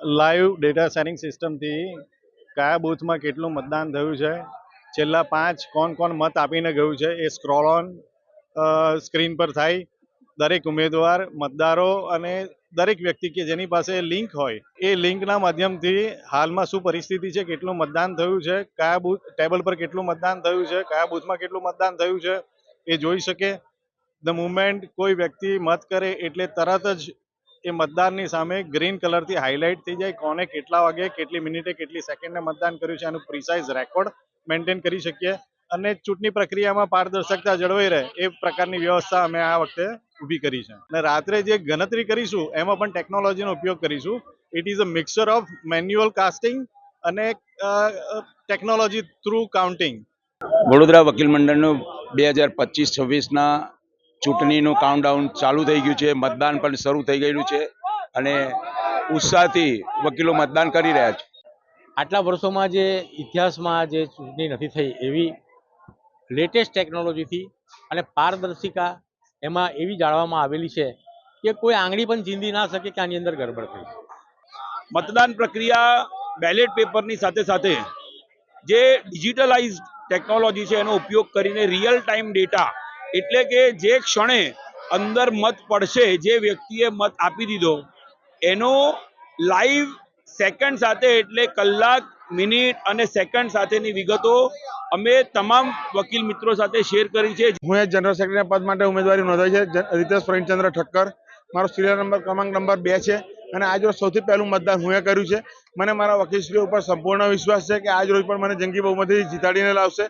Live data sharing સિસ્ટમથી કયા બૂથમાં કેટલું મતદાન થયું છે, છેલ્લા 5 કોણ મત આપીને ગયું છે એ સ્ક્રોલ ઓન સ્ક્રીન પર થાય. દરેક ઉમેદવાર, મતદારો અને દરેક વ્યક્તિ કે જેની પાસે લિંક હોય એ લિંકના માધ્યમથી હાલમાં શું પરિસ્થિતિ છે, કેટલું મતદાન થયું છે, કયા બૂથ ટેબલ પર કેટલું મતદાન થયું છે, કયા બૂથમાં કેટલું મતદાન થયું છે એ જોઈ શકે. ધ મુમેન્ટ કોઈ વ્યક્તિ મત કરે એટલે તરત જ એ મતદારની સામે ગ્રીન કલરથી હાઇલાઇટ થઈ જાય, કોને કેટલા વાગે, કેટલી મિનિટે, કેટલી સેકન્ડે મતદાન કર્યું છે, આનું પ્રિસાઇઝ રેકોર્ડ મેન્ટેન કરી શકીએ અને ચૂંટણી પ્રક્રિયામાં પારદર્શકતા જળવાઈ રહે એ પ્રકારની વ્યવસ્થા અમે આ વખતે ઊભી કરી છે. અને રાત્રે જે ગણતરી કરીશું એમાં પણ ટેકનોલોજીનો ઉપયોગ કરીશું. It is a mixture of manual casting અને ટેકનોલોજી થ્રુ કાઉન્ટિંગ. વડોદરા વકીલ મંડળનું 2025-26ના ચૂંટણીનું કાઉન્ટડાઉન ચાલુ થઈ ગયું છે. મતદાન પણ શરૂ થઈ ગયેલું છે અને ઉત્સાહથી વકીલો મતદાન કરી રહ્યા છે. આટલા વર્ષોમાં જે ઇતિહાસમાં જે ચૂંટણી નથી થઈ એવી લેટેસ્ટ ટેકનોલોજીથી અને પારદર્શિકા એમાં એવી જાળવવામાં આવેલી છે કે કોઈ આંગળી પણ ચીંધી ના શકે કે આની અંદર ગડબડ થઈ. મતદાન પ્રક્રિયા બેલેટ પેપરની સાથે સાથે જે ડિજિટલાઇઝ ટેકનોલોજી છે એનો ઉપયોગ કરીને રિયલ ટાઈમ ડેટા, એટલે કે જે ક્ષણે અંદર મત પડશે, જે વ્યક્તિએ મત આપી દીધો એનો લાઈવ સેકન્ડ સાથે, એટલે કલાક, મિનિટ અને સેકન્ડ સાથેની વિગતો અમે તમામ વકીલ મિત્રો સાથે શેર કરી છે. હું જનરલ સેક્રેટરી પદ માટે ઉમેદવારી નોંધાવી છે. રીતેશ પ્રેમચંદ્ર ઠક્કર, મારો સિરિયલ નંબર ક્રમાંક નંબર 2 છે અને આજ રોજ સૌથી પહેલું મતદાન હું કર્યું છે. મને મારા વકીલશ્રીઓ ઉપર સંપૂર્ણ વિશ્વાસ છે કે આજ રોજ પણ મને જંગી બહુમતીથી જીતાડીને લાવશે.